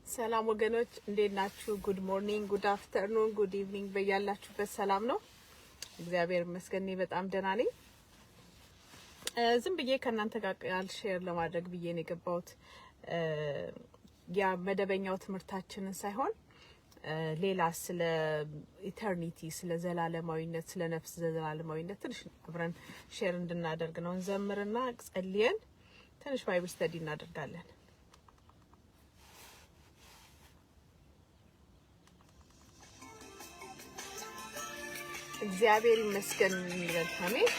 ሰላም ወገኖች እንዴት ናችሁ? ጉድ ሞርኒንግ፣ ጉድ አፍተርኑን፣ ጉድ ኢቭኒንግ በያላችሁበት ሰላም ነው። እግዚአብሔር ይመስገን በጣም ደህና ነኝ። ዝም ብዬ ከእናንተ ጋር ቃል ሼር ለማድረግ ብዬ ነው የገባሁት። ያ መደበኛው ትምህርታችንን ሳይሆን ሌላ ስለ ኢተርኒቲ፣ ስለ ዘላለማዊነት፣ ስለ ነፍስ ዘላለማዊነት ትንሽ አብረን ሼር እንድናደርግ ነው። እንዘምርና ጸልየን ትንሽ ባይብል ስተዲ እናደርጋለን። እግዚአብሔር ይመስገን እንበል። አሜን።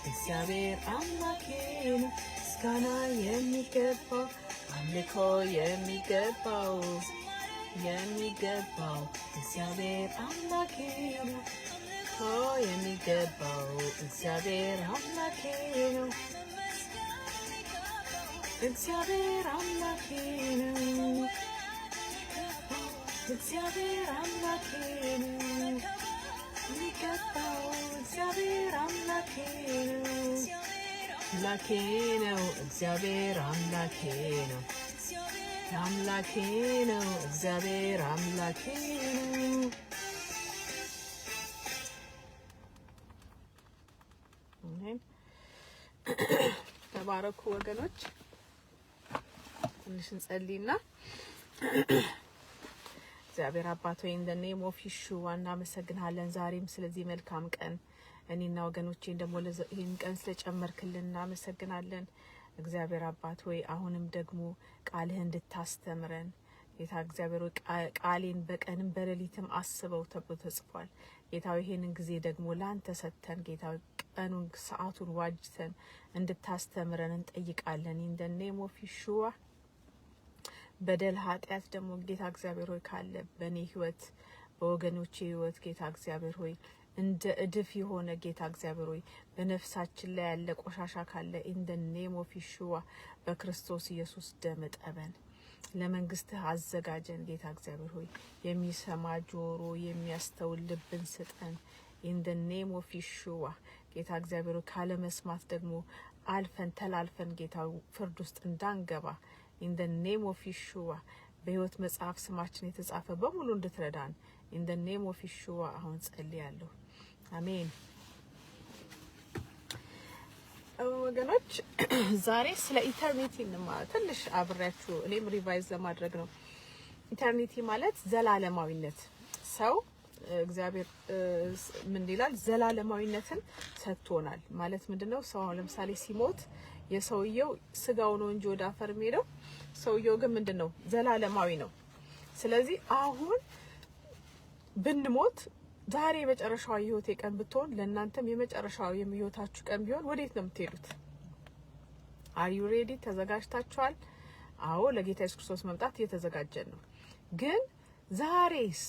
እግዚአብሔር አምላኬ ነው ምስጋና የሚገባው አምልኮ የሚገባው እግዚአብሔር አምላኬ ነው የሚገባው እግዚአብሔር አምላኬ ነው እግዚአብሔር አምላኬ ነው እግዚአብሔር አምላኬ ነው የሚገባው እግዚአብሔር አምላኬ ነው አምላኬ ነው እግዚአብሔር አምላኬ ነው አምላኬ ነው እግዚአብሔር አምላኬ ነው ተባረኩ ወገኖች ትንሽ እንጸልይና እግዚአብሔር አባት ሆይ እንደ ኔም ኦፍ ኢየሱስ እናመሰግናለን ዛሬም ስለዚህ መልካም ቀን እኔና ወገኖቼን ደግሞ ይህን ቀን ስለጨመርክልን እናመሰግናለን እግዚአብሔር አባት ሆይ አሁንም ደግሞ ቃልህ እንድታስተምረን ጌታ እግዚአብሔር ቃሌን በቀንም በሌሊትም አስበው ተብሎ ተጽፏል ጌታ ይሄንን ጊዜ ደግሞ ላንተ ሰጥተን ጌታ ቀኑን ሰዓቱን ዋጅተን እንድታስተምረን እንጠይቃለን እንደ ኔም ኦፍ ኢየሱስ በደል ኃጢያት ደግሞ ጌታ እግዚአብሔር ሆይ ካለ በኔ ህይወት በወገኖቼ ህይወት ጌታ እግዚአብሔር ሆይ እንደ እድፍ የሆነ ጌታ እግዚአብሔር ሆይ በነፍሳችን ላይ ያለ ቆሻሻ ካለ in the name of Yeshua በክርስቶስ ኢየሱስ ደም ጠበን ለመንግስትህ አዘጋጀን ጌታ እግዚአብሔር ሆይ የሚሰማ ጆሮ የሚያስተውል ልብን ስጠን in the name of Yeshua ጌታ እግዚአብሔር ካለ መስማት ደግሞ አልፈን ተላልፈን ጌታ ፍርድ ውስጥ እንዳንገባ in the name of Yeshua በህይወት መጽሐፍ ስማችን የተጻፈ በሙሉ እንድትረዳን in the name of Yeshua አሁን ጸልያለሁ አሜን ወገኖች ዛሬ ስለ ኢተርኒቲ ትንሽ አብሬያችሁ እኔም ሪቫይዝ ለማድረግ ነው ኢተርኒቲ ማለት ዘላለማዊነት ሰው እግዚአብሔር ምን ይላል ዘላለማዊነትን ሰጥቶናል ማለት ምንድነው ሰው ለምሳሌ ሲሞት የሰውየው ስጋው ነው እንጂ ወደ አፈር የሚሄደው ሰውየው ግን ምንድነው ዘላለማዊ ነው ስለዚህ አሁን ብንሞት ዛሬ የመጨረሻው ህይወት የቀን ብትሆን ለእናንተም የመጨረሻው የህይወታችሁ ቀን ቢሆን ወዴት ነው የምትሄዱት are you ready ተዘጋጅታችኋል አዎ ለጌታ ኢየሱስ ክርስቶስ መምጣት እየተዘጋጀን ነው ግን ዛሬስ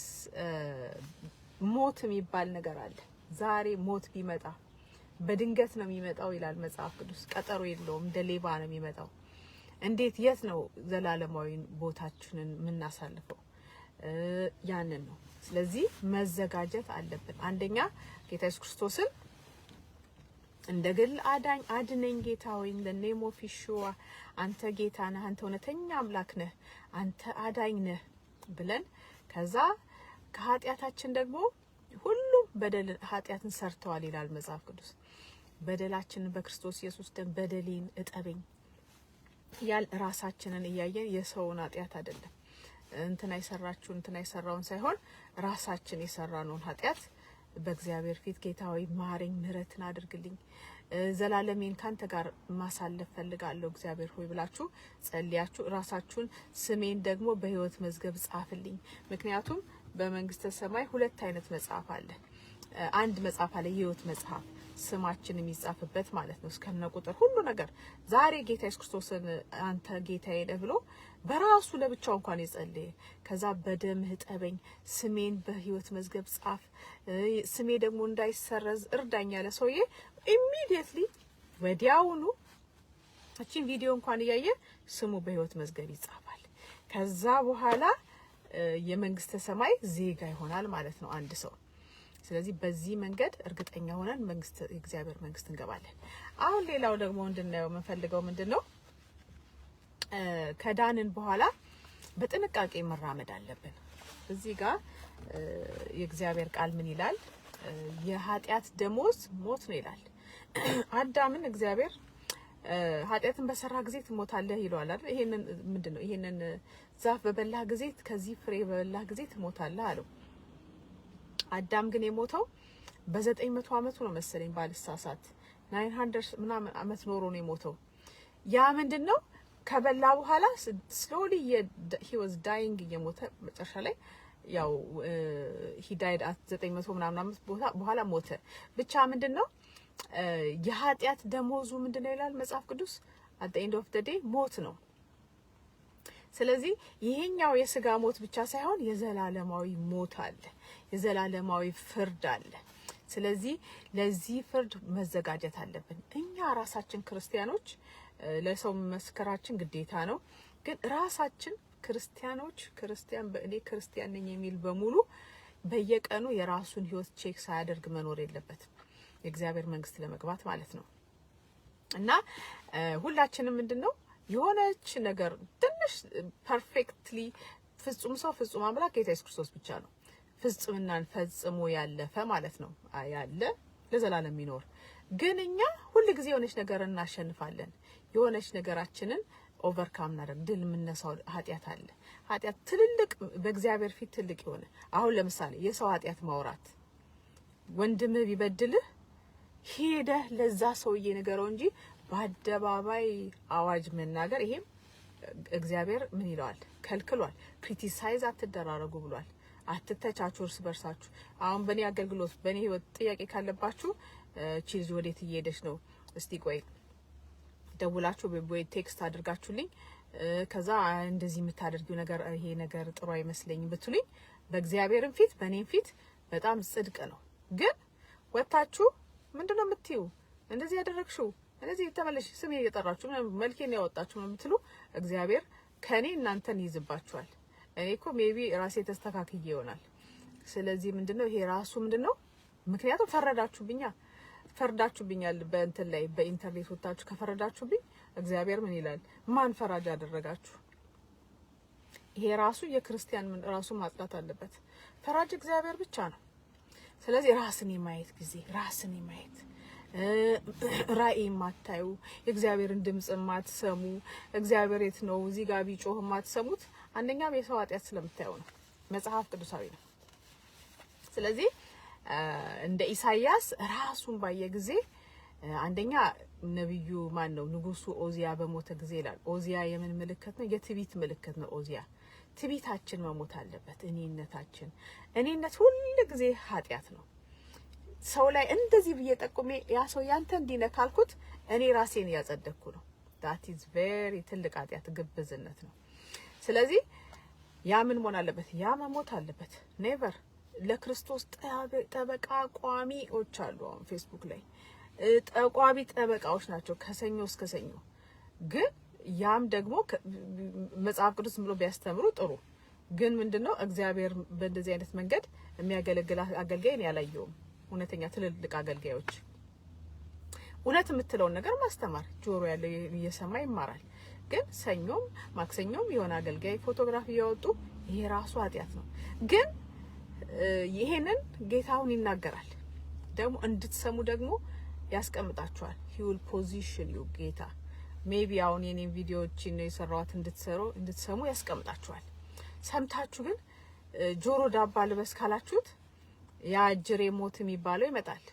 ሞት የሚባል ነገር አለ ዛሬ ሞት ቢመጣ በድንገት ነው የሚመጣው ይላል መጽሐፍ ቅዱስ ቀጠሮ የለውም እንደ ሌባ ነው የሚመጣው እንዴት የት ነው ዘላለማዊ ቦታችንን ምናሳልፈው ያንን ነው ስለዚህ መዘጋጀት አለብን አንደኛ ጌታ ኢየሱስ ክርስቶስን እንደግል አዳኝ አድነኝ ጌታ ሆይ in the name of Yeshua አንተ ጌታ ነህ አንተ እውነተኛ አምላክ ነህ አንተ አዳኝ ነህ ብለን ከዛ ከኃጢያታችን ደግሞ ሁሉ በደል ኃጢያትን ሰርተዋል ይላል መጽሐፍ ቅዱስ በደላችንን በክርስቶስ ኢየሱስ ደም በደሌን እጠበኝ ያል ራሳችንን እያየን የሰውን ኃጢያት አይደለም እንትና ይሰራችሁ እንትና ይሰራውን ሳይሆን ራሳችን የሰራነውን ኃጢያት በእግዚአብሔር ፊት ጌታ ሆይ ማረኝ ምህረትን አድርግልኝ ዘላለሜን ካንተ ጋር ማሳለፍ ፈልጋለሁ እግዚአብሔር ሆይ ብላችሁ ጸልያችሁ ራሳችሁን ስሜን ደግሞ በህይወት መዝገብ ጻፍልኝ ምክንያቱም በመንግስተ ሰማይ ሁለት አይነት መጽሐፍ አለ አንድ መጽሐፍ አለ የህይወት መጽሐፍ ስማችን የሚጻፍበት ማለት ነው እስከነ ቁጥር ሁሉ ነገር ዛሬ ጌታ ኢየሱስ ክርስቶስን አንተ ጌታዬ ነህ ብሎ በራሱ ለብቻው እንኳን ይጸልይ ከዛ በደምህ ጠበኝ ስሜን በህይወት መዝገብ ጻፍ ስሜ ደግሞ እንዳይሰረዝ እርዳኝ ያለ ሰውዬ ኢሚዲየትሊ ወዲያውኑ እቺን ቪዲዮ እንኳን ያየ ስሙ በህይወት መዝገብ ይጻፋል ከዛ በኋላ የመንግስተ ሰማይ ዜጋ ይሆናል ማለት ነው አንድ ሰው ስለዚህ በዚህ መንገድ እርግጠኛ ሆነን መንግስት እግዚአብሔር መንግስት እንገባለን አሁን ሌላው ደግሞ እንድናየው የምንፈልገው ምንድነው ከዳንን በኋላ በጥንቃቄ መራመድ አለብን እዚህ ጋር የእግዚአብሔር ቃል ምን ይላል የኃጢያት ደሞዝ ሞት ነው ይላል አዳምን እግዚአብሔር ኃጢያትን በሰራ ጊዜ ትሞታለህ ይሏል አይደል ይሄንን ምንድነው ይሄንን ዛፍ በበላህ ጊዜ ከዚህ ፍሬ በበላህ ጊዜ ትሞታለህ አለው አዳም ግን የሞተው በ900 አመቱ ነው መሰለኝ ባልሳሳት 900 ምናምን አመት ኖሮ ነው የሞተው ያ ምንድነው ከበላ በኋላ slowly he was dying የሞተ መጨረሻ ላይ ያው he died at 900 ምናምን ዓመት በኋላ ሞተ። ብቻ ምንድነው የኃጢአት ደሞዙ ምንድነው ይላል መጽሐፍ ቅዱስ at the end of the day ሞት ነው። ስለዚህ ይሄኛው የሥጋ ሞት ብቻ ሳይሆን የዘላለማዊ ሞት አለ፣ የዘላለማዊ ፍርድ አለ። ስለዚህ ለዚህ ፍርድ መዘጋጀት አለብን። እኛ ራሳችን ክርስቲያኖች ለሰው መስከራችን ግዴታ ነው። ግን ራሳችን ክርስቲያኖች በእኔ ክርስቲያን ነኝ የሚል በሙሉ በየቀኑ የራሱን ህይወት ቼክ ሳያደርግ መኖር የለበትም የእግዚአብሔር መንግስት ለመግባት ማለት ነው። እና ሁላችንም ምንድነው የሆነች ነገር ትንሽ ፐርፌክትሊ ፍጹም ሰው ፍጹም አምላክ ጌታ ኢየሱስ ክርስቶስ ብቻ ነው። ፍጹምናን ፈጽሞ ያለፈ ማለት ነው ያለ ለዘላለም የሚኖር። ግን እኛ ሁሉ ጊዜ የሆነች ነገር እናሸንፋለን። የሆነች ነገራችንን ኦቨርካም እናደርግ ድል የምንነሳው ኃጢአት አለ። ኃጢአት ትልልቅ በእግዚአብሔር ፊት ትልቅ የሆነ አሁን ለምሳሌ የሰው ኃጢአት ማውራት፣ ወንድምህ ቢበድልህ ሄደህ ለዛ ሰውዬ ነገረው እንጂ በአደባባይ አዋጅ መናገር ይሄም እግዚአብሔር ምን ይለዋል? ከልክሏል። ክሪቲሳይዝ አትደራረጉ ብሏል። አትተቻቹ እርስ በርሳችሁ። አሁን በእኔ አገልግሎት በእኔ ህይወት ጥያቄ ካለባችሁ ቺዝ ወዴት እየሄደች ነው እስቲ ቆይ ደውላችሁ ወይ ቴክስት አድርጋችሁልኝ ከዛ እንደዚህ የምታደርጊው ነገር ይሄ ነገር ጥሩ አይመስለኝም ብትሉኝ በእግዚአብሔርም ፊት በእኔም ፊት በጣም ጽድቅ ነው። ግን ወጣችሁ ምንድነው የምትዩ? እንደዚህ ያደረግሽው እንደዚህ ተመለሽ ስሜ እየጠራችሁ መልኬን ያወጣችሁ ነው የምትሉ እግዚአብሔር ከኔ እናንተን ይዝባችኋል። እኔ እኮ ሜቢ ራሴ ተስተካክዬ ይሆናል። ስለዚህ ምንድነው ይሄ ራሱ ምንድነው ምክንያቱም ፈርዳችሁብኛል በእንትን ላይ በኢንተርኔት ወጣችሁ ከፈረዳችሁብኝ እግዚአብሔር ምን ይላል? ማን ፈራጅ አደረጋችሁ? ይሄ ራሱ የክርስቲያን ምን ራሱ ማጽዳት አለበት። ፈራጅ እግዚአብሔር ብቻ ነው። ስለዚህ ራስን የማየት ጊዜ ራስን የማየት ራእይ ማታዩ የእግዚአብሔርን ድምጽ ማትሰሙ እግዚአብሔር የት ነው እዚህ ጋር ቢጮህ ማትሰሙት አንደኛ የሰው ኃጢአት ስለምታዩ ነው። መጽሐፍ ቅዱሳዊ ነው። ስለዚህ እንደ ኢሳይያስ ራሱን ባየ ጊዜ አንደኛ ነብዩ ማን ነው ንጉሱ ኦዚያ በሞተ ጊዜ ይላል። ኦዚያ የምን ምልክት ነው? የትዕቢት ምልክት ነው። ኦዚያ ትዕቢታችን መሞት አለበት። እኔነት ሁሉ ጊዜ ኃጢአት ነው። ሰው ላይ እንደዚህ በየጠቁሜ ያ ሰው ያንተ እንዲነካልኩት እኔ ራሴን ያጸደቅኩ ነው። that is very ትልቅ ኃጢአት ግብዝነት ነው። ስለዚህ ያ ምን መሆን አለበት? ያ መሞት አለበት። ኔቨር ለክርስቶስ ጠበቃ ቋሚዎች አሉ። አሁን ፌስቡክ ላይ ቋሚ ጠበቃዎች ናቸው ከሰኞ እስከ ሰኞ። ግን ያም ደግሞ መጽሐፍ ቅዱስ ብሎ ቢያስተምሩ ጥሩ። ግን ምንድነው እግዚአብሔር በእንደዚህ አይነት መንገድ የሚያገለግል አገልጋይን ያላየውም። እውነተኛ ትልልቅ አገልጋዮች እውነት የምትለውን ነገር ማስተማር ጆሮ ያለው እየሰማ ይማራል። ግን ሰኞም ማክሰኞም የሆነ አገልጋይ ፎቶግራፊ ያወጡ ይሄ ራሱ ኃጢአት ነው። ግን ይሄንን ጌታውን ይናገራል ደግሞ እንድትሰሙ ደግሞ ያስቀምጣችኋል። he will position you ጌታ ሜቢ አሁን የኔን ቪዲዮዎችን ነው የሰራዋት እንድትሰሙ ያስቀምጣችኋል። ሰምታችሁ ግን ጆሮ ዳባ ልበስ ካላችሁት ያ ጅሬ ሞት የሚባለው ይመጣል።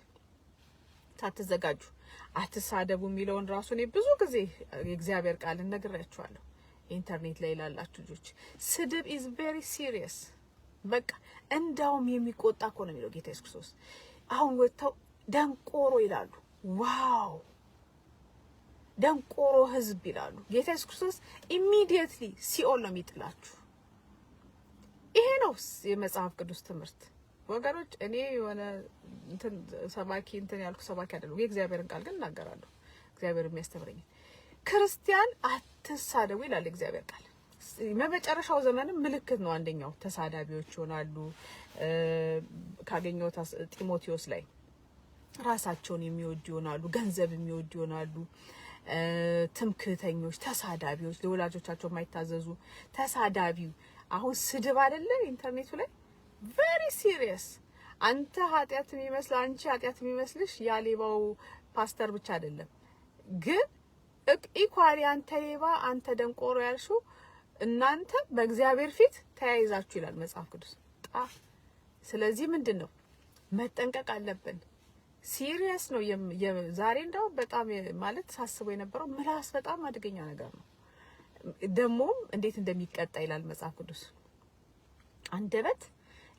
ታተዘጋጁ አትሳደቡ የሚለውን ራሱ ነው ብዙ ጊዜ የእግዚአብሔር ቃል ነግራችኋለሁ። ኢንተርኔት ላይ ላላችሁ ልጆች ስድብ is very serious። በቃ እንዳውም የሚቆጣ እኮ ነው የሚለው ጌታ ኢየሱስ ክርስቶስ። አሁን ወጥተው ደንቆሮ ይላሉ። ዋው ደንቆሮ ህዝብ ይላሉ። ጌታ ኢየሱስ ክርስቶስ ኢሚዲየትሊ ሲኦል ነው የሚጥላችሁ። ይሄ ነው የመጽሐፍ ቅዱስ ትምህርት ወገኖች። እኔ የሆነ እንትን ሰባኪ ያልኩ ሰባኪ አይደለም። የእግዚአብሔርን ቃል ግን እናገራለሁ። እግዚአብሔር የሚያስተምረኝ ክርስቲያን አትሳደቡ ይላል እግዚአብሔር ቃል። በመጨረሻው ዘመንም ምልክት ነው። አንደኛው ተሳዳቢዎች ይሆናሉ። ካገኘው ጢሞቴዎስ ላይ ራሳቸውን የሚወዱ ይሆናሉ፣ ገንዘብ የሚወዱ ይሆናሉ፣ ትምክህተኞች፣ ተሳዳቢዎች፣ ለወላጆቻቸው የማይታዘዙ ተሳዳቢው። አሁን ስድብ አይደለ ኢንተርኔቱ ላይ very serious። አንተ ኃጢአት የሚመስል አንቺ ኃጢአት የሚመስልሽ ያሌባው ፓስተር ብቻ አይደለም። ግን ኢኳሊ አንተ ሌባ አንተ ደንቆሮ ያልሽው እናንተ በእግዚአብሔር ፊት ተያይዛችሁ ይላል መጽሐፍ ቅዱስ። ስለዚህ ምንድነው መጠንቀቅ አለብን። ሲሪየስ ነው። ዛሬ እንደው በጣም ማለት ሳስበው የነበረው ምላስ በጣም አደገኛ ነገር ነው። ደሞም እንዴት እንደሚቀጣ ይላል መጽሐፍ ቅዱስ። አንደበት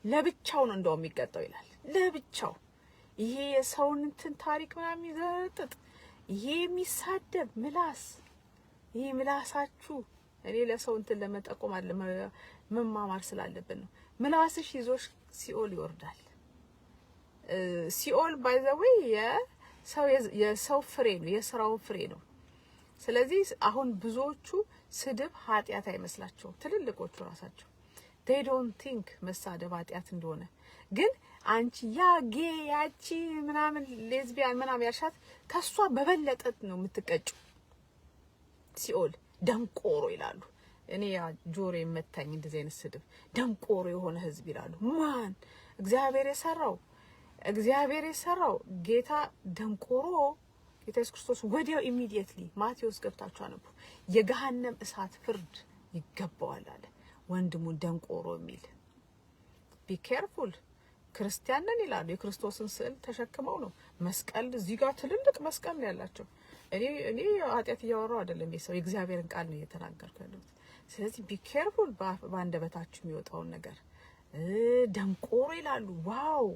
ለብቻው ነው እንደው የሚቀጣው ይላል። ለብቻው ይሄ የሰውን እንትን ታሪክ ምናምን ይዘጥጥ ይሄ የሚሳደብ ምላስ ይሄ ምላሳችሁ እኔ ለሰው እንትን ለመጠቆም አለ መማማር ስላለብን ነው። ምላስሽ ይዞሽ ሲኦል ይወርዳል። ሲኦል ባይ ዘ ዌይ የሰው ፍሬ ነው፣ የስራው ፍሬ ነው። ስለዚህ አሁን ብዙዎቹ ስድብ ኃጢአት አይመስላቸው ትልልቆቹ ራሳቸው they don't think መሳደብ ኃጢአት እንደሆነ። ግን አንቺ ያ ጌ ያቺ ምናምን ሌዝቢያን ምናምን ያልሻት ከሷ በበለጠት ነው የምትቀጩ። ሲኦል ደንቆሮ ይላሉ። እኔ ያ ጆሮ የመታኝ እንደዚህ አይነት ስድብ ደንቆሮ የሆነ ህዝብ ይላሉ። ማን እግዚአብሔር የሰራው ጌታ ደንቆሮ ጌታ ኢየሱስ ክርስቶስ ወዲያው ኢሚዲየትሊ ማቴዎስ ገብታችሁ አነቡ የገሃነም እሳት ፍርድ ይገባዋል አለ ወንድሙን ደንቆሮ የሚል። ቢ ኬርፉል ክርስቲያን ነን ይላሉ። የክርስቶስን ስዕል ተሸክመው ነው መስቀል እዚህ ጋር ትልልቅ መስቀል ነው ያላቸው። እኔ ኃጢአት እያወራው አይደለም የሰው የእግዚአብሔርን ቃል ነው እየተናገርኩ ያለሁት። ስለዚህ ቢ ኬርፉል ባንደበታችሁ የሚወጣውን ነገር ደንቆሮ ይላሉ። ዋው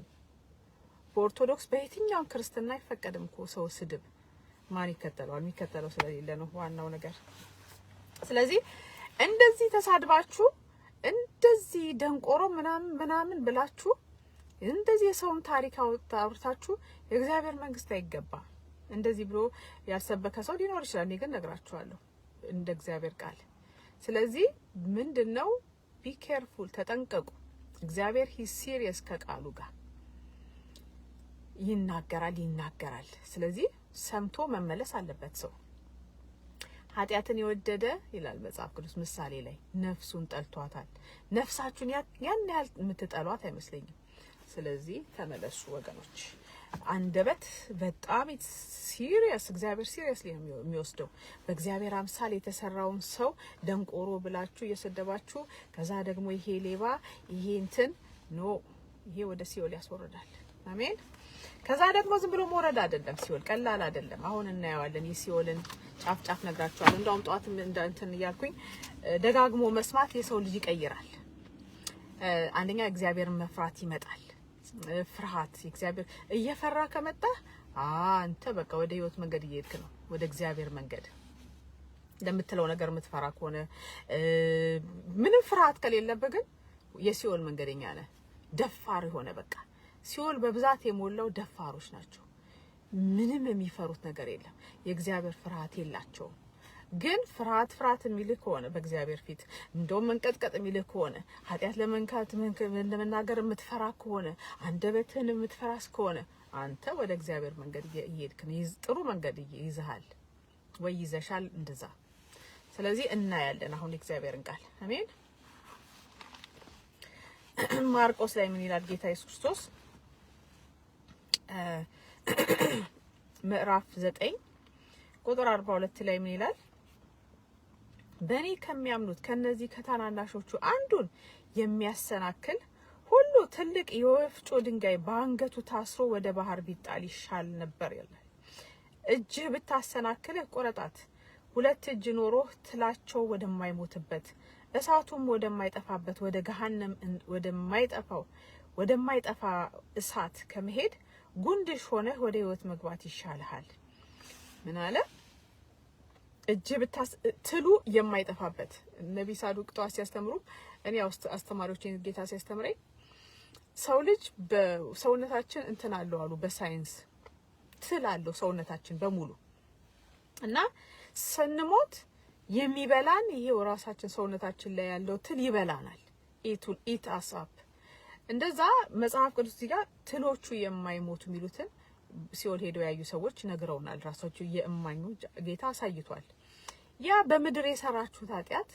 በኦርቶዶክስ በየትኛው ክርስትና አይፈቀድም እኮ ሰው ስድብ። ማን ይከተለዋል? የሚከተለው ስለሌለ ነው ዋናው ነገር። ስለዚህ እንደዚህ ተሳድባችሁ እንደዚህ ደንቆሮ ምናምን ብላችሁ እንደዚህ የሰውን ታሪክ አውርታችሁ የእግዚአብሔር መንግስት አይገባ። እንደዚህ ብሎ ያልሰበከ ሰው ሊኖር ይችላል። እኔ ግን ነግራችኋለሁ እንደ እግዚአብሔር ቃል። ስለዚህ ምንድነው ቢ ኬርፉል ተጠንቀቁ። እግዚአብሔር ሂ ሲሪየስ ከቃሉ ጋር ይናገራል። ስለዚህ ሰምቶ መመለስ አለበት ሰው። ኃጢአትን የወደደ ይላል መጽሐፍ ቅዱስ ምሳሌ ላይ ነፍሱን ጠልቷታል። ነፍሳችሁን ያን ያህል የምትጠሏት አይመስለኝም። ስለዚህ ተመለሱ ወገኖች። አንደበት በጣም ሲሪየስ እግዚአብሔር ሲሪየስሊ ነው የሚወስደው። በእግዚአብሔር አምሳል የተሰራውን ሰው ደንቆሮ ብላችሁ እየሰደባችሁ ከዛ ደግሞ ይሄ ሌባ ይሄ እንትን ይሄ ወደ ሲኦል ያስወርዳል። አሜን። ከዛ ደግሞ ዝም ብሎ መውረድ አይደለም ሲኦል ቀላል አይደለም። አሁን እናየዋለን የሲኦልን ጫፍ ነግራችኋለሁ። እንደውም ጧት እንትን እያልኩኝ ደጋግሞ መስማት የሰው ልጅ ይቀይራል። አንደኛ እግዚአብሔርን መፍራት ይመጣል። ፍርሃት እግዚአብሔር እየፈራ ከመጣ አንተ በቃ ወደ ህይወት መንገድ እየሄድክ ነው። ወደ እግዚአብሔር መንገድ ለምትለው ነገር የምትፈራ ከሆነ ምንም ፍርሃት ከሌለበት ግን የሲኦል መንገደኛ ነህ። ደፋር የሆነ በቃ ሲኦል በብዛት የሞላው ደፋሮች ናቸው። ምንም የሚፈሩት ነገር የለም። የእግዚአብሔር ፍርሃት የላቸውም። ግን ፍርሃት የሚልህ ከሆነ በእግዚአብሔር ፊት እንደውም መንቀጥቀጥ የሚልህ ከሆነ ኃጢአት ለመናገር የምትፈራ ከሆነ አንደበትህን የምትፈራስ ከሆነ አንተ ወደ እግዚአብሔር መንገድ እየሄድክ ነው። ጥሩ መንገድ ይዘሃል ወይ ይዘሻል እንደዛ። ስለዚህ እናያለን አሁን እግዚአብሔርን ቃል አሜን። ማርቆስ ላይ ምን ይላል ጌታ ኢየሱስ ክርስቶስ? ምዕራፍ 9 ቁጥር 42 ላይ ምን ይላል? በእኔ ከሚያምኑት ከነዚህ ከታናናሾቹ አንዱን የሚያሰናክል ሁሉ ትልቅ የወፍጮ ድንጋይ በአንገቱ ታስሮ ወደ ባህር ቢጣል ይሻል ነበር ይላል። እጅህ ብታሰናክልህ ቁረጣት። ሁለት እጅ ኖሮህ ትላቸው ወደማይሞትበት እሳቱም ወደማይጠፋበት ወደ ገሃነም ወደማይጠፋ እሳት ከመሄድ ጉንድሽ ሆነህ ወደ ህይወት መግባት ይሻልሃል። ምን አለ? እጅ ትሉ የማይጠፋበት። ነብይ ሳዱቅ ጧት ሲያስተምሩ እኔ አስተማሪዎችን ጌታ ሲያስተምረኝ ሰው ልጅ በሰውነታችን እንትን አለው አሉ በሳይንስ ትል አለው ሰውነታችን በሙሉ እና ስንሞት የሚበላን ይሄው ራሳችን ሰውነታችን ላይ ያለው ትል ይበላናል። ኢት አሳፕ እንደዛ መጽሐፍ ቅዱስ እዚህ ጋር ትሎቹ የማይሞቱ የሚሉትን ሲኦል ሄደው ያዩ ሰዎች ነግረውናል። ራሳቸው የእማኙ ጌታ አሳይቷል። ያ በምድር የሰራችሁት ኃጢአት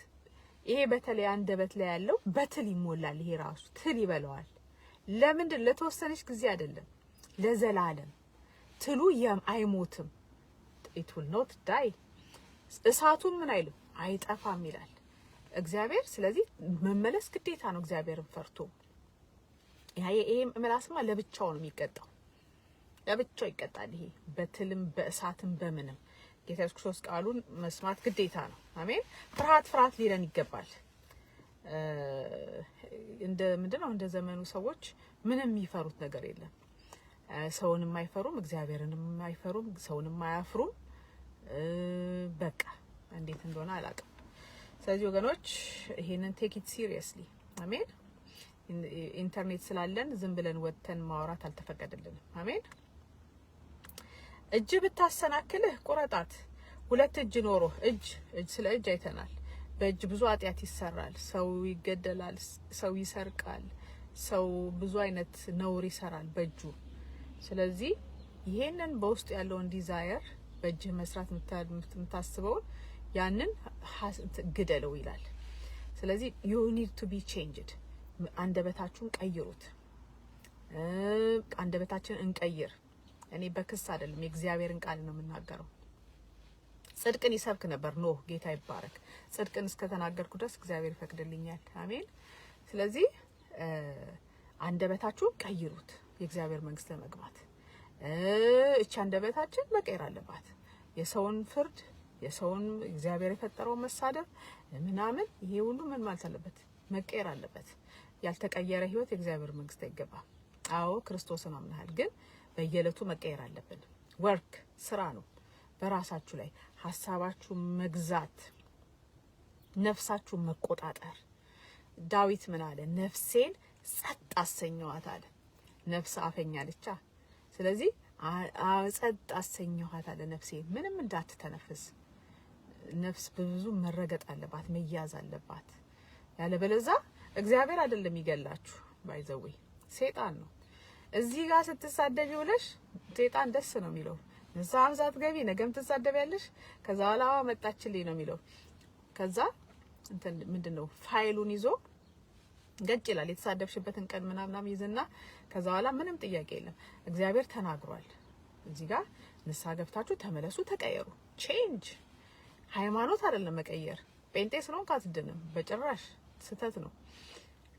ይሄ በተለይ አንደበት ላይ ያለው በትል ይሞላል። ይሄ ራሱ ትል ይበላዋል። ለምንድን? ለተወሰነች ጊዜ አይደለም፣ ለዘላለም። ትሉ አይሞትም። it will not die። እሳቱን ምን አይልም አይጠፋም ይላል እግዚአብሔር። ስለዚህ መመለስ ግዴታ ነው እግዚአብሔርን ፈርቶ። ይሄ ምላስማ ለብቻው ነው የሚቀጣው፣ ለብቻው ይቀጣል። ይሄ በትልም በእሳትም በምንም ጌታ ኢየሱስ ክርስቶስ ቃሉን መስማት ግዴታ ነው። አሜን። ፍርሃት ሊለን ይገባል። እንደ ምንድነው እንደ ዘመኑ ሰዎች ምንም የሚፈሩት ነገር የለም። ሰውንም አይፈሩም፣ እግዚአብሔርንም አይፈሩም፣ ሰውንም አያፍሩም። በቃ እንዴት እንደሆነ አላውቅም። ስለዚህ ወገኖች ይሄንን ቴክ ኢት ሲሪየስሊ አሜን። ኢንተርኔት ስላለን ዝም ብለን ወጥተን ማውራት አልተፈቀደልንም። አሜን። እጅ ብታሰናክልህ ቁረጣት። ሁለት እጅ ኖሮ እጅ ስለ እጅ አይተናል። በእጅ ብዙ ኃጢአት ይሰራል። ሰው ይገደላል፣ ሰው ይሰርቃል፣ ሰው ብዙ አይነት ነውር ይሰራል በእጁ። ስለዚህ ይሄንን በውስጥ ያለውን ዲዛየር በእጅ መስራት የምታስበውን ያንን ግደለው ይላል። ስለዚህ you need to be changed። አንደበታችሁን ቀይሩት። አንደበታችንን እንቀይር። እኔ በክስ አይደለም የእግዚአብሔርን ቃል ነው የምናገረው። ጽድቅን ይሰብክ ነበር ኖህ፣ ጌታ ይባረክ። ጽድቅን እስከተናገርኩ ድረስ እግዚአብሔር ይፈቅድልኛል። አሜን። ስለዚህ አንደበታችሁን ቀይሩት የእግዚአብሔር መንግስት ለመግባት። እቺ አንደበታችን መቀየር አለባት። የሰውን ፍርድ፣ የሰውን እግዚአብሔር የፈጠረው መሳደብ ምናምን ይሄ ሁሉ ምን ማለት አለበት? መቀየር አለበት። ያልተቀየረ ህይወት የእግዚአብሔር መንግስት አይገባም። አዎ ክርስቶስን አምናሃል፣ ግን በየለቱ መቀየር አለብን። ወርክ ስራ ነው። በራሳችሁ ላይ ሐሳባችሁ መግዛት፣ ነፍሳችሁ መቆጣጠር። ዳዊት ምን አለ? ነፍሴን ጸጥ አሰኘዋት አለ። ነፍስ አፈኛለች። ስለዚህ ጸጥ አሰኘዋት አለ። ነፍሴ ምንም እንዳትተነፍስ። ነፍስ በብዙ መረገጥ አለባት፣ መያዝ አለባት። ያለበለዛ እግዚአብሔር አይደለም ይገላችሁ፣ ባይዘዌ ሰይጣን ነው። እዚህ ጋር ስትሳደቢ ውለሽ ሰይጣን ደስ ነው የሚለው። ንስሐም ሳትገቢ ነገም ትሳደቢያለሽ። ከዛ በኋላ መጣችልኝ ነው የሚለው። ከዛ እንትን ምንድነው ፋይሉን ይዞ ገጭ ይላል። የተሳደብሽበትን ቀን ምናምናም ይዝና ከዛ በኋላ ምንም ጥያቄ የለም። እግዚአብሔር ተናግሯል። እዚህ ጋር ንስሐ ገብታችሁ ተመለሱ፣ ተቀየሩ። ቼንጅ ሃይማኖት አይደለም መቀየር። ጴንጤ ስለሆንክ አትድንም፣ በጭራሽ ስተት ነው።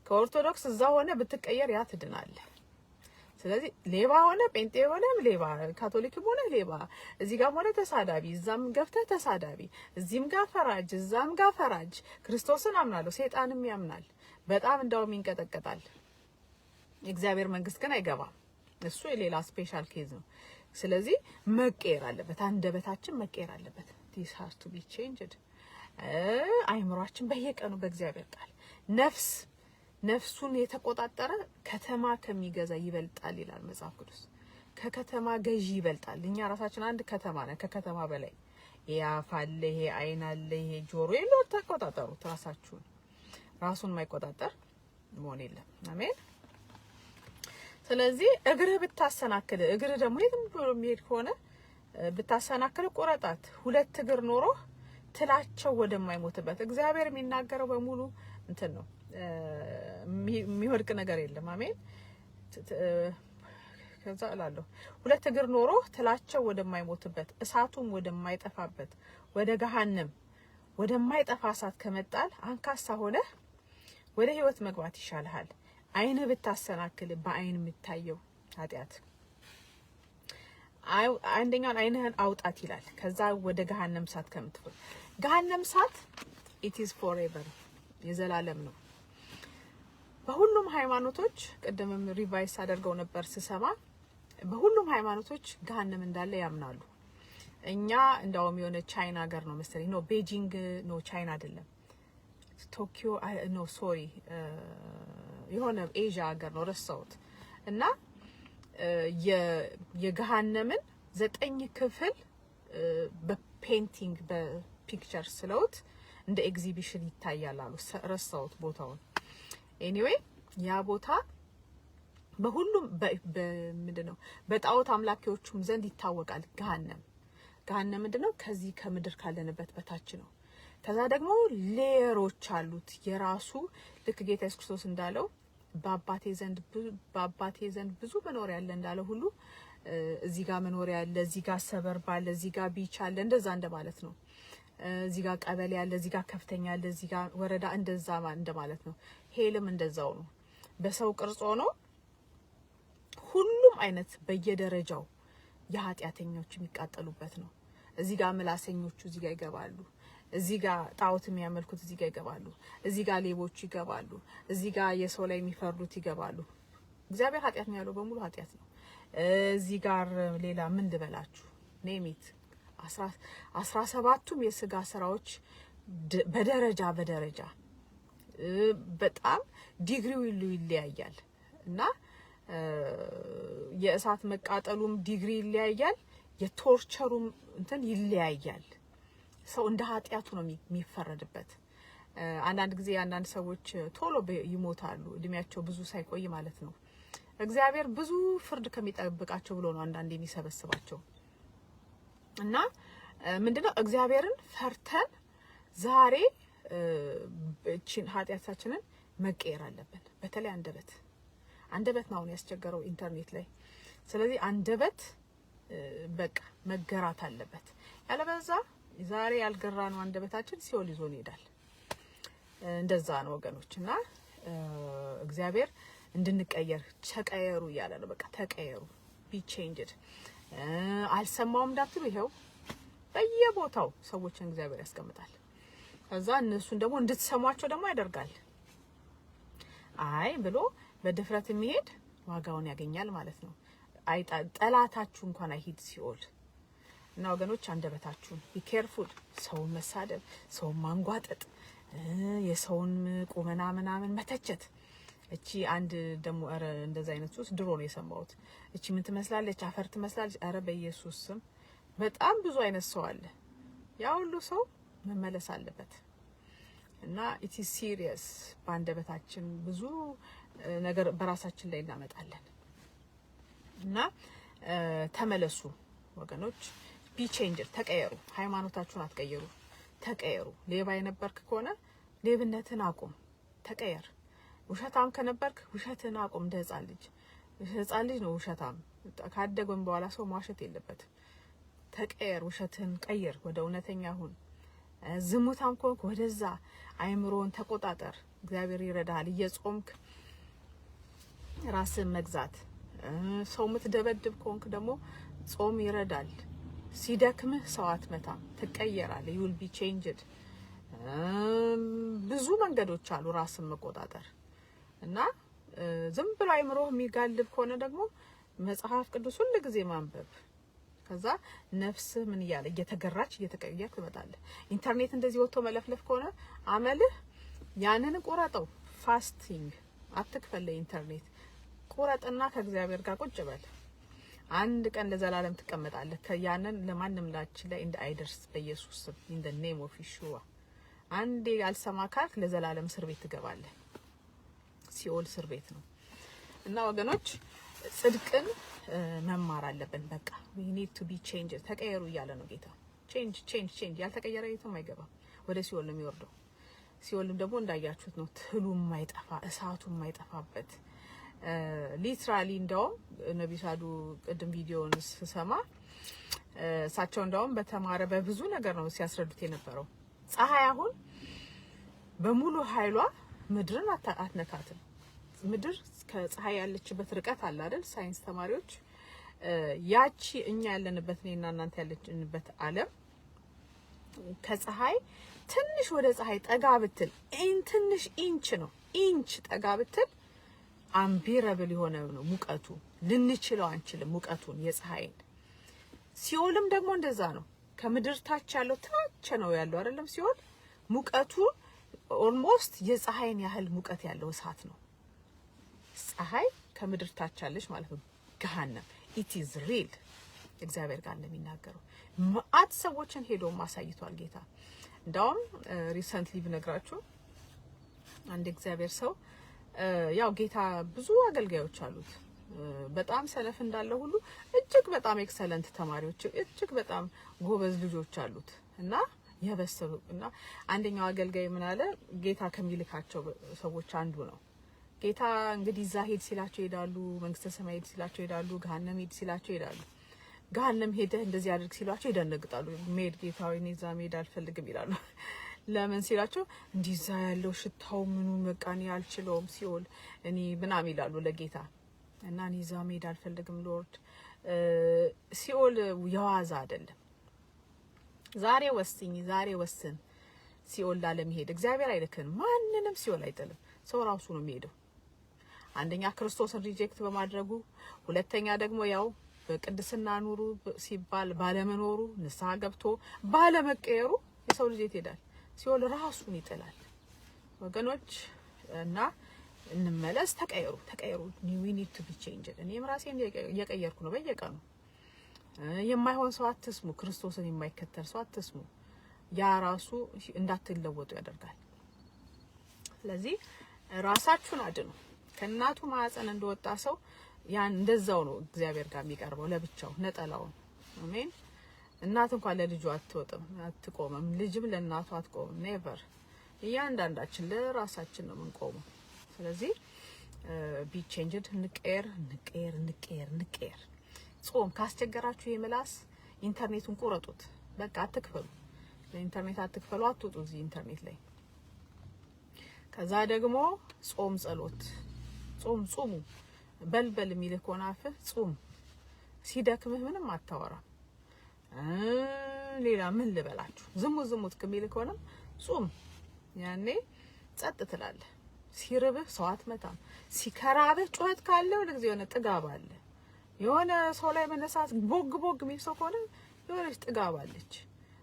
ከኦርቶዶክስ እዛ ሆነ ብትቀየር ያ ትድናለህ። ስለዚህ ሌባ ሆነ ጴንጤ ሆነ ሌባ፣ ካቶሊክም ሆነ ሌባ፣ እዚህ ጋር ሆነ ተሳዳቢ፣ እዛም ገብተህ ተሳዳቢ፣ እዚህም ጋር ፈራጅ፣ እዛም ጋር ፈራጅ። ክርስቶስን አምናለሁ፣ ሰይጣንም ያምናል። በጣም እንዳውም ይንቀጠቀጣል። የእግዚአብሔር መንግስት ግን አይገባም። እሱ የሌላ ስፔሻል ኬዝ ነው። ስለዚህ መቀየር አለበት፣ አንደበታችን መቀየር አለበት። this has to be changed። አይምሯችን በየቀኑ በእግዚአብሔር ቃል ነፍሱን የተቆጣጠረ ከተማ ከሚገዛ ይበልጣል ይላል መጽሐፍ ቅዱስ። ከከተማ ገዢ ይበልጣል። እኛ ራሳችን አንድ ከተማ ነን፣ ከከተማ በላይ። ይሄ አፍ አለ፣ ይሄ አይን አለ፣ ይሄ ጆሮ የለው። ተቆጣጠሩት ራሳችሁን። ራሱን ማይቆጣጠር መሆን የለም። አሜን። ስለዚህ እግርህ ብታሰናክል፣ እግርህ ደግሞ የትም ብሎ የሚሄድ ከሆነ ብታሰናክል ቁረጣት። ሁለት እግር ኖሮ ትላቸው ወደማይሞትበት። እግዚአብሔር የሚናገረው በሙሉ እንትን ነው፣ የሚወድቅ ነገር የለም። አሜን። ከዛ እላለሁ ሁለት እግር ኖሮ ትላቸው ወደማይሞትበት፣ እሳቱም ወደማይጠፋበት ወደ ገሃነም ወደማይጠፋ እሳት ከመጣል አንካሳ ሆነ ወደ ህይወት መግባት ይሻልሃል። አይን ብታሰናክል፣ በአይን የምታየው ኃጢአት አንደኛውን አይንህን አውጣት ይላል። ከዛ ወደ ገሃነም እሳት ከምትፈል፣ ገሃነም እሳት it is forever የዘላለም ነው። በሁሉም ሃይማኖቶች ቅድምም ሪቫይስ አደርገው ነበር ስሰማ፣ በሁሉም ሃይማኖቶች ገሃነም እንዳለ ያምናሉ። እኛ እንዳውም የሆነ ቻይና ሀገር ነው መሰለኝ፣ ኖ ቤጂንግ ነው ቻይና አይደለም፣ ቶኪዮ ኖ ሶሪ የሆነ ኤዥያ ሀገር ነው ረሳሁት። እና የገሃነምን 9 ክፍል በፔንቲንግ በፒክቸር ስለውት እንደ ኤግዚቢሽን ይታያል አሉ። ረሳሁት ቦታውን። ኤኒዌይ ያ ቦታ በሁሉም በምንድነው በጣዖት አምላኪዎቹም ዘንድ ይታወቃል። ገሃነም ምንድነው? ከዚህ ከምድር ካለንበት በታች ነው። ከዛ ደግሞ ሌየሮች አሉት የራሱ። ልክ ጌታ ኢየሱስ ክርስቶስ እንዳለው በአባቴ ዘንድ ብዙ መኖሪያ አለ እንዳለው ሁሉ እዚህ ጋር መኖሪያ አለ፣ እዚህ ጋር ሰበር ባለ፣ እዚህ ጋር ቢች አለ፣ እንደዛ እንደማለት ነው። እዚህ ጋር ቀበሌ አለ፣ እዚህ ጋር ከፍተኛ አለ፣ እዚህ ጋር ወረዳ፣ እንደዛ እንደማለት ነው። ሄልም እንደዛው ነው። በሰው ቅርጽ ሆኖ ሁሉም አይነት በየደረጃው የኃጢአተኞች የሚቃጠሉበት ነው። እዚህ ጋር ምላሰኞቹ እዚህ ጋር ይገባሉ። እዚህ ጋር ጣዖት የሚያመልኩት እዚህ ጋር ይገባሉ። እዚህ ጋር ሌቦች ይገባሉ። እዚህ ጋር የሰው ላይ የሚፈርዱት ይገባሉ። እግዚአብሔር ኃጢአት ነው ያለው በሙሉ ኃጢአት ነው። እዚህ ጋር ሌላ ምን ልበላችሁ ኔሚት 17ቱም የስጋ ስራዎች በደረጃ በጣም ዲግሪው ይለያያል እና የእሳት መቃጠሉም ዲግሪ ይለያያል። የቶርቸሩም እንትን ይለያያል። ሰው እንደ ኃጢአቱ ነው የሚፈረድበት። አንዳንድ ጊዜ አንዳንድ ሰዎች ቶሎ ይሞታሉ እድሜያቸው ብዙ ሳይቆይ ማለት ነው። እግዚአብሔር ብዙ ፍርድ ከሚጠብቃቸው ብሎ ነው አንዳንድ የሚሰበስባቸው እና ምንድነው እግዚአብሔርን ፈርተን ዛሬ እቺን ኃጢአታችንን መቀየር አለብን። በተለይ አንደበት ነው ያስቸገረው ኢንተርኔት ላይ። ስለዚህ አንደበት በቃ መገራት አለበት። ያለበዛ ዛሬ ያልገራነው አንደበታችን ሲኦል ይዞን ይሄዳል። እንደዛ ነው ወገኖችና እግዚአብሔር እንድንቀየር ተቀየሩ እያለ ነው። በቃ ተቀየሩ be changed። አልሰማውም እንዳትሉ ይሄው በየቦታው ሰዎችን እግዚአብሔር ያስቀምጣል። ከዛ እነሱን ደግሞ እንድትሰሟቸው ደግሞ ያደርጋል። አይ ብሎ በድፍረት የሚሄድ ዋጋውን ያገኛል ማለት ነው። ጠላታችሁ እንኳን አይሂድ ሲኦል። እና ወገኖች አንደበታችሁን be careful። ሰው መሳደብ፣ ሰው ማንጓጠጥ፣ የሰውን ቁመና ምናምን መተቸት። እቺ አንድ ደሞ እንደዛ አይነት ውስጥ ድሮ ነው የሰማሁት። እቺ ምን ትመስላለች? አፈር ትመስላለች። አረ በኢየሱስ ስም በጣም ብዙ አይነት ሰው አለ። ያ ሁሉ ሰው መመለስ አለበት እና it is serious። በአንደበታችን ብዙ ነገር በራሳችን ላይ እናመጣለን እና ተመለሱ ወገኖች። be changed። ተቀየሩ። ሃይማኖታችሁን አትቀየሩ፣ ተቀየሩ። ሌባ የነበርክ ከሆነ ሌብነትን አቁም፣ ተቀየር። ውሸታም ከነበርክ ውሸትን አቁም። እንደ ህፃን ልጅ ነው ውሸታም። ካደገም በኋላ ሰው ማዋሸት የለበትም። ተቀየር፣ ውሸትን ቀይር፣ ወደ እውነተኛ ሁን። ዝሙታም ከሆንክ ወደዛ አይምሮን ተቆጣጠር። እግዚአብሔር ይረዳል። እየጾምክ ራስን መግዛት። ሰው ምትደበድብ ከሆንክ ደግሞ ጾም ይረዳል። ሲደክምህ ሰው አትመታም፣ ትቀየራለህ። you will be changed። ብዙ መንገዶች አሉ ራስን መቆጣጠር እና ዝም ብሎ አይምሮ የሚጋልብ ከሆነ ደግሞ መጽሐፍ ቅዱስ ሁሉ ጊዜ ማንበብ። ከዛ ነፍስ ምን ይያለ እየተገራች እየተቀየርክ ትመጣለህ። ኢንተርኔት እንደዚህ ወጥቶ መለፍለፍ ከሆነ አመልህ ያንን ቆረጠው። ፋስቲንግ አትክፈል። ኢንተርኔት ቆረጥና ከእግዚአብሔር ጋር ቁጭ በል። አንድ ቀን ለዘላለም ትቀመጣለህ። ከያንን ለማንም ላችን ላይ እንደ አይደርስ በኢየሱስ ስም in the name of Yeshua። አንዴ ያልሰማ ካልክ ለዘላለም እስር ቤት ትገባለህ። ሲኦል እስር ቤት ነው እና ወገኖች ጽድቅን መማር አለብን። በቃ we need to be changed። ተቀየሩ እያለ ነው ጌታ። change ያልተቀየረ የትም አይገባም፣ ወደ ሲኦል ነው የሚወርደው። ሲኦልም ደግሞ እንዳያችሁት ነው፣ ትሉ የማይጠፋ እሳቱ የማይጠፋበት። ሊትራሊ እንደውም ነብዩ ሳዱ ቅድም ቪዲዮውን ስሰማ እሳቸው እንደውም በተማረ በብዙ ነገር ነው ሲያስረዱት የነበረው። ፀሐይ አሁን በሙሉ ኃይሏ ምድርን አትነካትም። ምድር ከፀሐይ ያለችበት ርቀት አለ አይደል? ሳይንስ ተማሪዎች ያቺ እኛ ያለንበት ነውና እናንተ ያለችንበት ዓለም ከፀሐይ ትንሽ ወደ ፀሐይ ጠጋ ብትል ትንሽ ኢንች ጠጋ ብትል አምቢረብል የሆነ ነው ሙቀቱ። ልንችለው አንችልም ሙቀቱን የፀሐይን። ሲኦልም ደግሞ እንደዛ ነው። ከምድር ታች ያለው ታች ነው ያለው አይደለም? ሲኦል ሙቀቱ ኦልሞስት የፀሐይን ያህል ሙቀት ያለው እሳት ነው። ፀሐይ ከምድር ታች አለች ማለት ነው። ገሃነም it is real። እግዚአብሔር ጋር እንደሚናገረው ማአት ሰዎችን ሄዶ ማሳይቷል ጌታ። እንደውም ሪሰንትሊ ብነግራችሁ አንድ እግዚአብሔር ሰው ያው ጌታ ብዙ አገልጋዮች አሉት። በጣም ሰነፍ እንዳለ ሁሉ እጅግ በጣም ኤክሰለንት ተማሪዎች፣ እጅግ በጣም ጎበዝ ልጆች አሉት እና የበሰሉና አንደኛው አገልጋይ ምን አለ? ጌታ ከሚልካቸው ሰዎች አንዱ ነው። ጌታ እንግዲህ እዛ ሄድ ሲላቸው ይሄዳሉ፣ መንግስተ ሰማይ ሄድ ሲላቸው ይሄዳሉ፣ ገሃነም ሄድ ሲላቸው ይሄዳሉ። ገሃነም ሄደህ እንደዚህ አድርግ ሲላቸው ይደነግጣሉ። ሜድ ጌታ ወይ እዛ ሜድ አልፈልግም ይላሉ። ለምን ሲላቸው እንዲዛ ያለው ሽታው ምኑ መቃኒ አልችለውም ሲኦል እኔ ምናምን ይላሉ ለጌታ። እና እኔ እዛ ሜድ አልፈልግም ሎርድ። ሲኦል የዋዛ አይደለም። ዛሬ ወስን ሲኦል ላለመሄድ እግዚአብሔር አይልክም። ማንንም ሲኦል አይጥልም። ሰው ራሱ ነው የሚሄደው። አንደኛ ክርስቶስን ሪጀክት በማድረጉ፣ ሁለተኛ ደግሞ ያው በቅድስና ኑሩ ሲባል ባለመኖሩ፣ ንስሐ ገብቶ ባለመቀየሩ የሰው ልጅ ይሄዳል። ሲኦል ራሱን ይጥላል። ወገኖች እና እንመለስ። ተቀየሩ። we need to be changed። እኔም ራሴን እየቀየርኩ ነው በየቀኑ። የማይሆን ሰው አትስሙ። ክርስቶስን የማይከተል ሰው አትስሙ። ያ ራሱ እንዳትለወጡ ያደርጋል። ስለዚህ ራሳችሁን አድኑ። ከእናቱ ማህፀን እንደወጣ ሰው ያን እንደዛው ነው እግዚአብሔር ጋር የሚቀርበው ለብቻው ነጠላው። አሜን። እናት እንኳን ለልጇ አትቆምም፣ ልጅም ለእናቱ አትቆምም። ኔቨር። እያንዳንዳችን ለራሳችን ነው የምንቆመው። ስለዚህ ቢ ቼንጅድ። ንቀር። ጾም ካስቸገራችሁ የምላስ ኢንተርኔቱን ቁረጡት። በቃ አትክፈሉ። ለኢንተርኔት አትክፈሉ። አትውጡ እዚህ ኢንተርኔት ላይ። ከዛ ደግሞ ጾም ጸሎት። ጾሙ በልበል የሚልህ ከሆነ አፍህ ጾም። ሲደክምህ ምንም አታወራ። ሌላ ምን ልበላችሁ? ዝሙት ከሚልህ ከሆነ ጾም። ያኔ ጸጥ ትላለህ። ሲርብህ ሰው አትመታም። ሲከራብህ ጩኸት ካለ ወደ ጊዜ የሆነ ጥጋብ አለ። የሆነ ሰው ላይ መነሳት ቦግ የሚል ሰው ከሆነ የሆነች ጥጋብ አለች።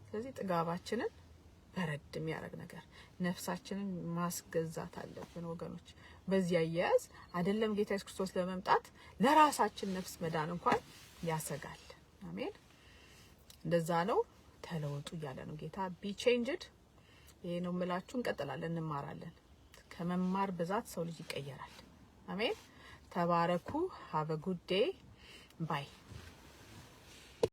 ስለዚህ ጥጋባችንን በረድ የሚያደርግ ነገር ነፍሳችንን ማስገዛት አለብን ወገኖች። በዚህ አያያዝ አይደለም ጌታ ኢየሱስ ክርስቶስ ለመምጣት ለራሳችን ነፍስ መዳን እንኳን ያሰጋል። አሜን። እንደዛ ነው። ተለወጡ እያለ ነው ጌታ። ቢ ቼንጅድ። ይሄ ነው የምላችሁ። እንቀጥላለን፣ እንማራለን። ከመማር ብዛት ሰው ልጅ ይቀየራል። አሜን። ተባረኩ። ሃቭ አ ጉድ ዴይ ባይ